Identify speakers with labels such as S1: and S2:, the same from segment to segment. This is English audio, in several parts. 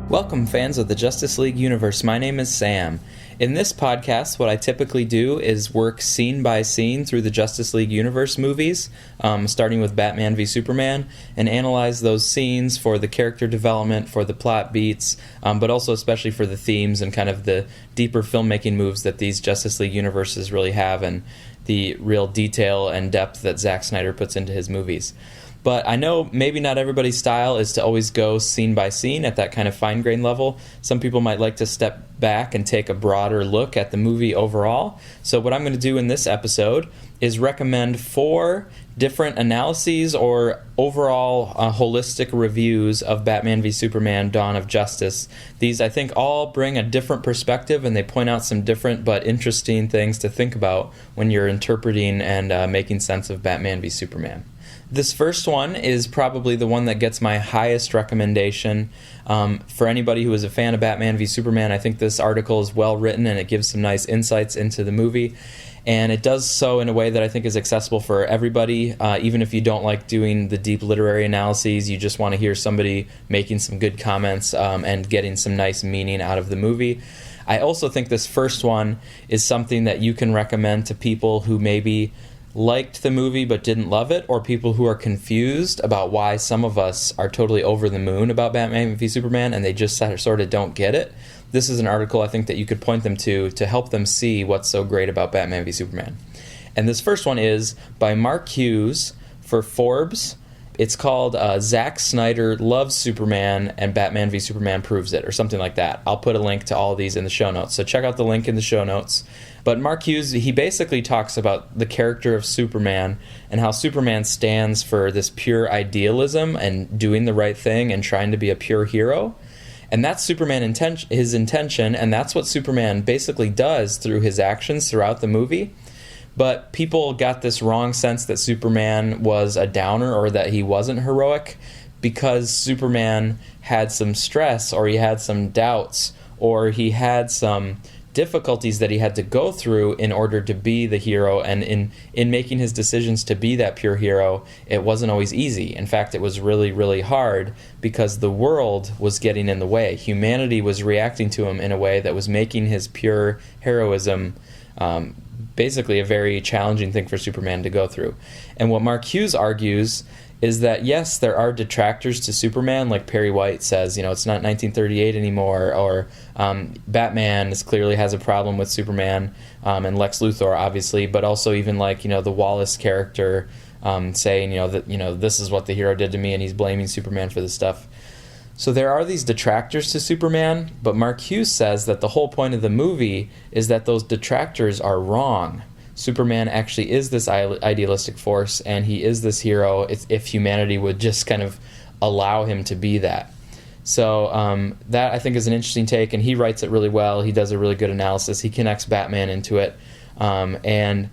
S1: Welcome, fans of the Justice League universe. My name is Sam. In this podcast, what I typically do is work scene by scene through the Justice League universe movies, starting with Batman v Superman, and analyze those scenes for the character development, for the plot beats, but also especially for the themes and kind of the deeper filmmaking moves that these Justice League universes really have, and the real detail and depth that Zack Snyder puts into his movies. But I know maybe not everybody's style is to always go scene by scene at that kind of fine-grained level. Some people might like to step back and take a broader look at the movie overall. So what I'm going to do in this episode is recommend 4 different analyses or overall holistic reviews of Batman v Superman: Dawn of Justice. These, I think, all bring a different perspective, and they point out some different but interesting things to think about when you're interpreting and making sense of Batman v Superman. This first one is probably the one that gets my highest recommendation. For anybody who is a fan of Batman v Superman, I think this article is well written and it gives some nice insights into the movie. And it does so in a way that I think is accessible for everybody, even if you don't like doing the deep literary analyses, you just want to hear somebody making some good comments and getting some nice meaning out of the movie. I also think this first one is something that you can recommend to people who maybe liked the movie but didn't love it, or people who are confused about why some of us are totally over the moon about Batman v Superman and they just sort of don't get it. This is an article I think that you could point them to help them see what's so great about Batman v Superman. And this first one is by Mark Hughes for Forbes. It's called Zack Snyder Loves Superman and Batman v Superman Proves It, or something like that. I'll put a link to all of these in the show notes, so check out the link in the show notes. But Mark Hughes, he basically talks about the character of Superman and how Superman stands for this pure idealism and doing the right thing and trying to be a pure hero. And that's his intention, and that's what Superman basically does through his actions throughout the movie. But people got this wrong sense that Superman was a downer or that he wasn't heroic because Superman had some stress, or he had some doubts, or he had some difficulties that he had to go through in order to be the hero. And in making his decisions to be that pure hero, it wasn't always easy. In fact, it was really, really hard because the world was getting in the way. Humanity was reacting to him in a way that was making his pure heroism basically a very challenging thing for Superman to go through. And what Mark Hughes argues is that, yes, there are detractors to Superman, like Perry White says, it's not 1938 anymore, or Batman clearly has a problem with Superman, and Lex Luthor, obviously, but also even like, the Wallace character saying, that, this is what the hero did to me, and he's blaming Superman for this stuff. So there are these detractors to Superman, but Mark Hughes says that the whole point of the movie is that those detractors are wrong. Superman actually is this idealistic force, and he is this hero if humanity would just kind of allow him to be that. So that, I think, is an interesting take, and he writes it really well. He does a really good analysis. He connects Batman into it. And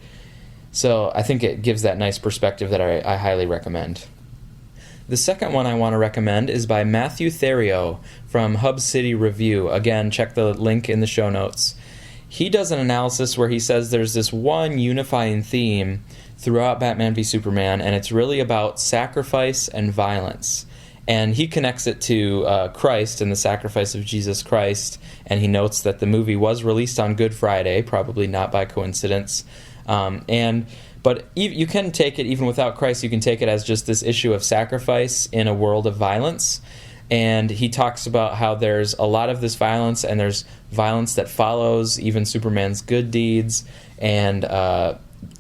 S1: so I think it gives that nice perspective that I highly recommend. The second one I want to recommend is by Matthew Theriault from Hub City Review. Again, check the link in the show notes. He does an analysis where he says there's this one unifying theme throughout Batman v Superman, and it's really about sacrifice and violence. And he connects it to Christ and the sacrifice of Jesus Christ, and he notes that the movie was released on Good Friday, probably not by coincidence. But you can take it, even without Christ, you can take it as just this issue of sacrifice in a world of violence. And he talks about how there's a lot of this violence, and there's violence that follows even Superman's good deeds. And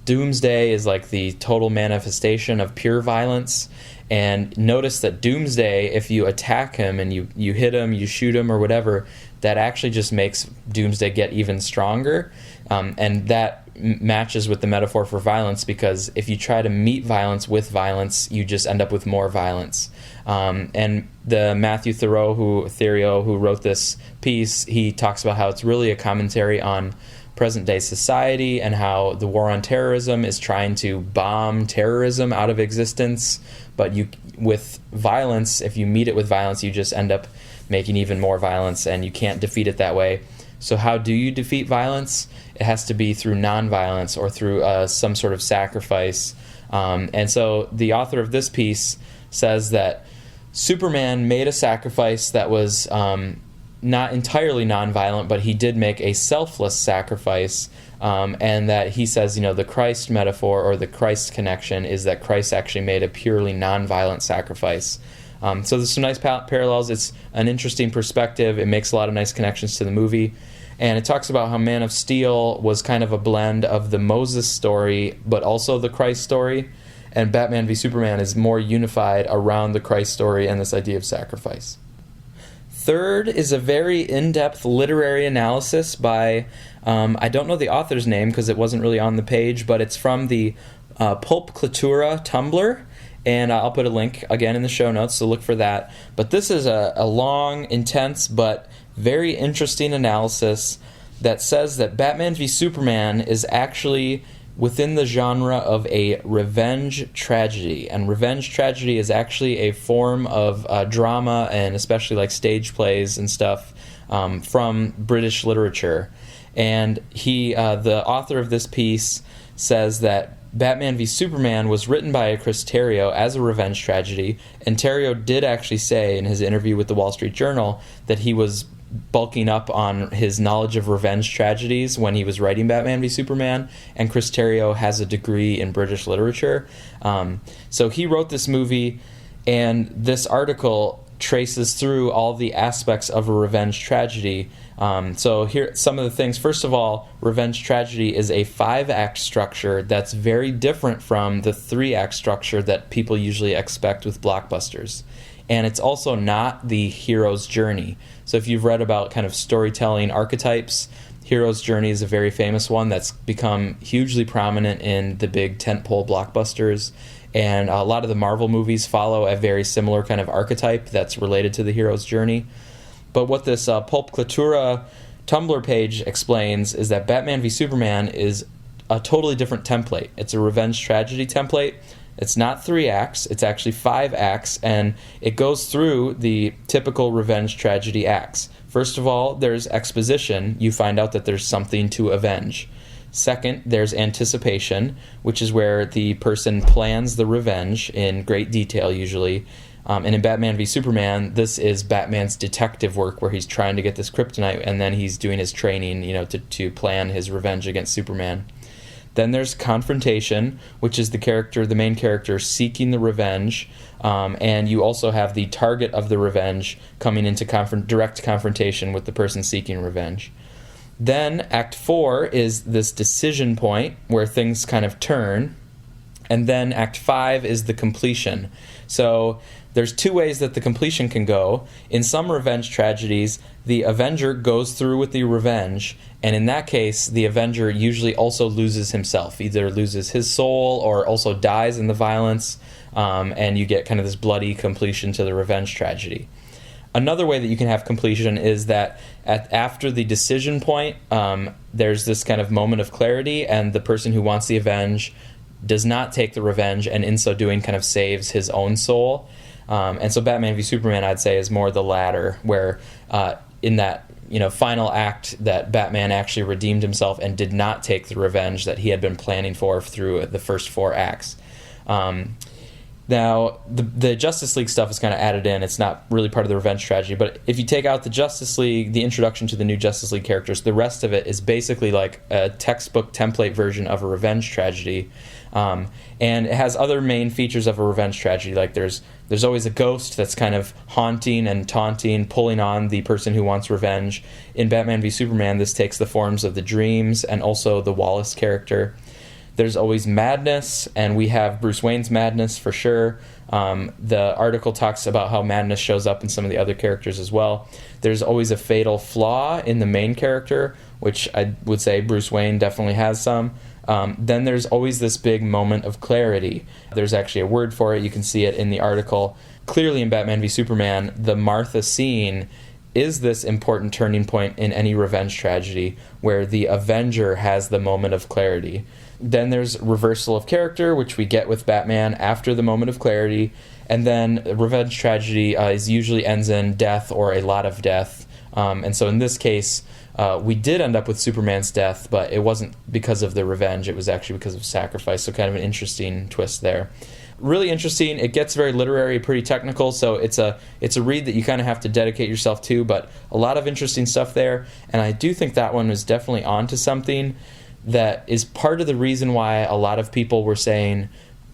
S1: Doomsday is like the total manifestation of pure violence. And notice that Doomsday, if you attack him and you hit him, you shoot him or whatever, that actually just makes Doomsday get even stronger. And that matches with the metaphor for violence, because if you try to meet violence with violence, you just end up with more violence. And the Matthew Theriault, who wrote this piece, he talks about how it's really a commentary on present-day society and how the war on terrorism is trying to bomb terrorism out of existence. But with violence, if you meet it with violence, you just end up making even more violence, and you can't defeat it that way. So how do you defeat violence? It has to be through nonviolence or through some sort of sacrifice. And so the author of this piece says that Superman made a sacrifice that was not entirely nonviolent, but he did make a selfless sacrifice, and that he says, the Christ metaphor or the Christ connection is that Christ actually made a purely nonviolent sacrifice. So there's some nice parallels. It's an interesting perspective. It makes a lot of nice connections to the movie. And it talks about how Man of Steel was kind of a blend of the Moses story, but also the Christ story. And Batman v Superman is more unified around the Christ story and this idea of sacrifice. Third is a very in-depth literary analysis by, I don't know the author's name because it wasn't really on the page, but it's from the Pulp Cultura Tumblr, and I'll put a link again in the show notes, so look for that. But this is a long, intense, but very interesting analysis that says that Batman v Superman is actually within the genre of a revenge tragedy. And revenge tragedy is actually a form of drama, and especially like stage plays and stuff from British literature. And the author of this piece says that Batman v Superman was written by Chris Terrio as a revenge tragedy, and Terrio did actually say in his interview with the Wall Street Journal that he was bulking up on his knowledge of revenge tragedies when he was writing Batman v Superman, and Chris Terrio has a degree in British literature. So he wrote this movie, and this article traces through all the aspects of a revenge tragedy. So here some of the things. First of all, revenge tragedy is a 5-act structure that's very different from the 3-act structure that people usually expect with blockbusters. And it's also not the hero's journey. So if you've read about kind of storytelling archetypes, hero's journey is a very famous one that's become hugely prominent in the big tentpole blockbusters. And a lot of the Marvel movies follow a very similar kind of archetype that's related to the hero's journey. But what this Pulp Cultura Tumblr page explains is that Batman v Superman is a totally different template. It's a revenge tragedy template. It's not 3 acts, it's actually 5 acts, and it goes through the typical revenge tragedy acts. First of all, there's exposition. You find out that there's something to avenge. Second, there's anticipation, which is where the person plans the revenge in great detail usually. And in Batman v Superman, this is Batman's detective work where he's trying to get this kryptonite, and then he's doing his training, to plan his revenge against Superman. Then there's confrontation, which is the main character seeking the revenge, and you also have the target of the revenge coming into direct confrontation with the person seeking revenge. Then Act 4 is this decision point where things kind of turn, and then Act 5 is the completion. So there's 2 ways that the completion can go. In some revenge tragedies, the Avenger goes through with the revenge, and in that case, the Avenger usually also loses himself, either loses his soul or also dies in the violence, and you get kind of this bloody completion to the revenge tragedy. Another way that you can have completion is that after the decision point, there's this kind of moment of clarity, and the person who wants the revenge does not take the revenge, and in so doing kind of saves his own soul. And so Batman v Superman, I'd say, is more the latter, where in that final act that Batman actually redeemed himself and did not take the revenge that he had been planning for through the first 4 acts. Now, the Justice League stuff is kind of added in. It's not really part of the revenge tragedy. But if you take out the Justice League, the introduction to the new Justice League characters, the rest of it is basically like a textbook template version of a revenge tragedy. And it has other main features of a revenge tragedy. Like there's always a ghost that's kind of haunting and taunting, pulling on the person who wants revenge. In Batman v Superman, this takes the forms of the dreams and also the Wallace character. There's always madness, and we have Bruce Wayne's madness for sure. The article talks about how madness shows up in some of the other characters as well. There's always a fatal flaw in the main character, which I would say Bruce Wayne definitely has some. Then there's always this big moment of clarity. There's actually a word for it. You can see it in the article. Clearly in Batman v Superman, the Martha scene is this important turning point in any revenge tragedy where the Avenger has the moment of clarity. Then there's reversal of character, which we get with Batman after the moment of clarity. And then revenge tragedy usually ends in death or a lot of death. And so in this case, we did end up with Superman's death, but it wasn't because of the revenge. It was actually because of sacrifice. So kind of an interesting twist there. Really interesting. It gets very literary, pretty technical, so it's a read that you kind of have to dedicate yourself to, but a lot of interesting stuff there, and I do think that one is definitely onto something that is part of the reason why a lot of people were saying,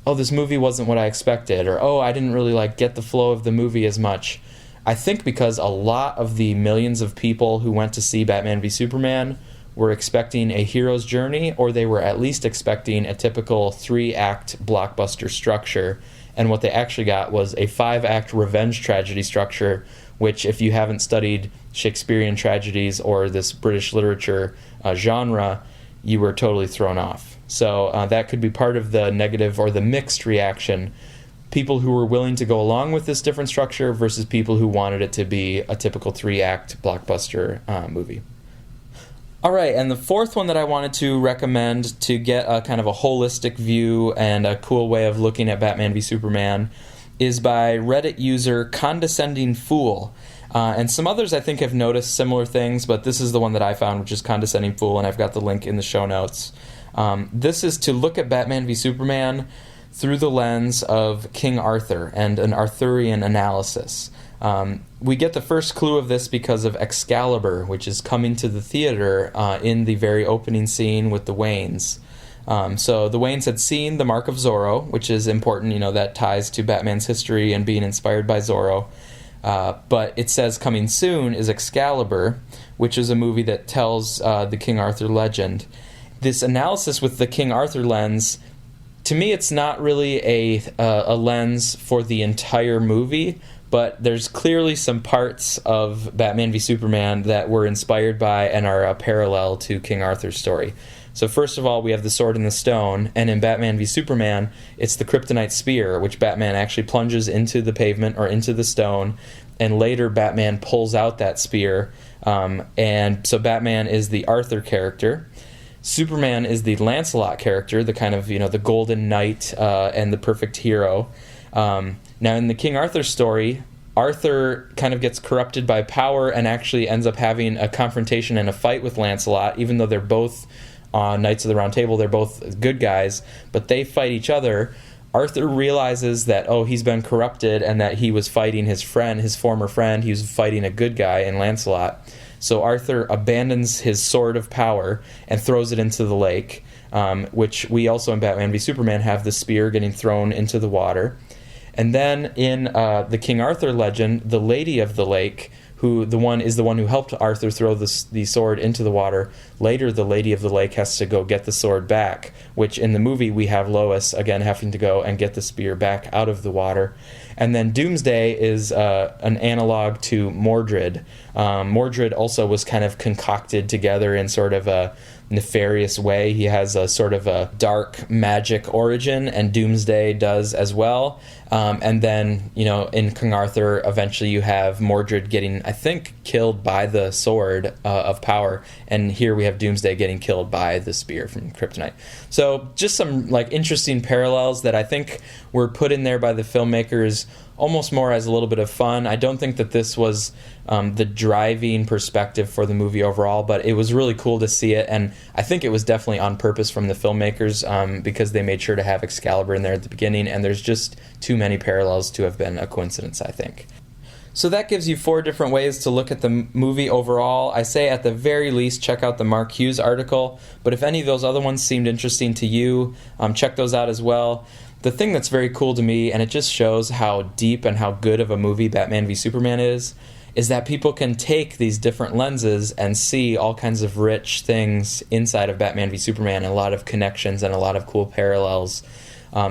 S1: oh, this movie wasn't what I expected, or oh, I didn't really get the flow of the movie as much. I think because a lot of the millions of people who went to see Batman v Superman were expecting a hero's journey, or they were at least expecting a typical 3-act blockbuster structure, and what they actually got was a 5-act revenge tragedy structure, which, if you haven't studied Shakespearean tragedies or this British literature genre, you were totally thrown off. So that could be part of the negative or the mixed reaction. People who were willing to go along with this different structure versus people who wanted it to be a typical 3-act blockbuster movie. All right, and the fourth one that I wanted to recommend to get a kind of a holistic view and a cool way of looking at Batman v Superman is by Reddit user Condescending Fool. And some others I think have noticed similar things, but this is the one that I found, which is Condescending Fool, and I've got the link in the show notes. This is to look at Batman v Superman through the lens of King Arthur and an Arthurian analysis. We get the first clue of this because of Excalibur, which is coming to the theater in the very opening scene with the Waynes. So the Waynes had seen the Mark of Zorro, which is important, that ties to Batman's history and being inspired by Zorro. But it says coming soon is Excalibur, which is a movie that tells the King Arthur legend. This analysis with the King Arthur lens, to me, it's not really a lens for the entire movie, but there's clearly some parts of Batman v Superman that were inspired by and are a parallel to King Arthur's story. So first of all, we have the Sword in the Stone, and in Batman v Superman, it's the Kryptonite Spear, which Batman actually plunges into the pavement or into the stone, and later Batman pulls out that spear, and so Batman is the Arthur character. Superman is the Lancelot character, the kind of, the golden knight and the perfect hero. Now, in the King Arthur story, Arthur kind of gets corrupted by power and actually ends up having a confrontation and a fight with Lancelot, even though they're both Knights of the Round Table, they're both good guys, but they fight each other. Arthur realizes that, he's been corrupted and that he was fighting his friend, his former friend. He was fighting a good guy in Lancelot. So Arthur abandons his sword of power and throws it into the lake, which we also in Batman v Superman have the spear getting thrown into the water. And then in the King Arthur legend, the Lady of the Lake, who is the one who helped Arthur throw the sword into the water, later the Lady of the Lake has to go get the sword back, which in the movie we have Lois, again, having to go and get the spear back out of the water. And then Doomsday is an analog to Mordred. Mordred also was kind of concocted together in sort of a nefarious way. He has a sort of a dark magic origin, and Doomsday does as well. And then, in King Arthur, eventually you have Mordred getting, I think, killed by the sword of power, and here we have Doomsday getting killed by the spear from Kryptonite. So just some interesting parallels that I think were put in there by the filmmakers almost more as a little bit of fun. I don't think that this was the driving perspective for the movie overall, but it was really cool to see it, and I think it was definitely on purpose from the filmmakers because they made sure to have Excalibur in there at the beginning, and there's just too many parallels to have been a coincidence, I think. So that gives you 4 different ways to look at the movie overall. I say at the very least check out the Mark Hughes article, but if any of those other ones seemed interesting to you, check those out as well. The thing that's very cool to me, and it just shows how deep and how good of a movie Batman v Superman is that people can take these different lenses and see all kinds of rich things inside of Batman v Superman, and a lot of connections and a lot of cool parallels.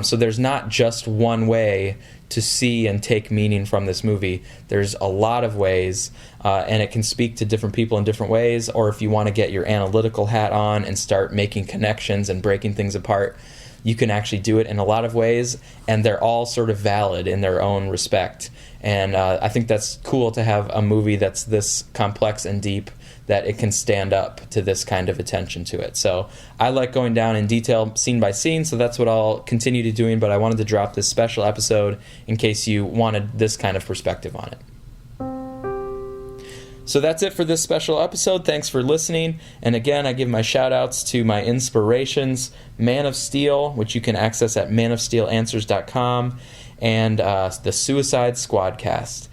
S1: So there's not just one way to see and take meaning from this movie. There's a lot of ways, and it can speak to different people in different ways, or if you want to get your analytical hat on and start making connections and breaking things apart, you can actually do it in a lot of ways, and they're all sort of valid in their own respect. And I think that's cool to have a movie that's this complex and deep, that it can stand up to this kind of attention to it. So I like going down in detail, scene by scene, so that's what I'll continue to doing, but I wanted to drop this special episode in case you wanted this kind of perspective on it. So that's it for this special episode. Thanks for listening. And again, I give my shout-outs to my inspirations, Man of Steel, which you can access at manofsteelanswers.com, and the Suicide Squadcast.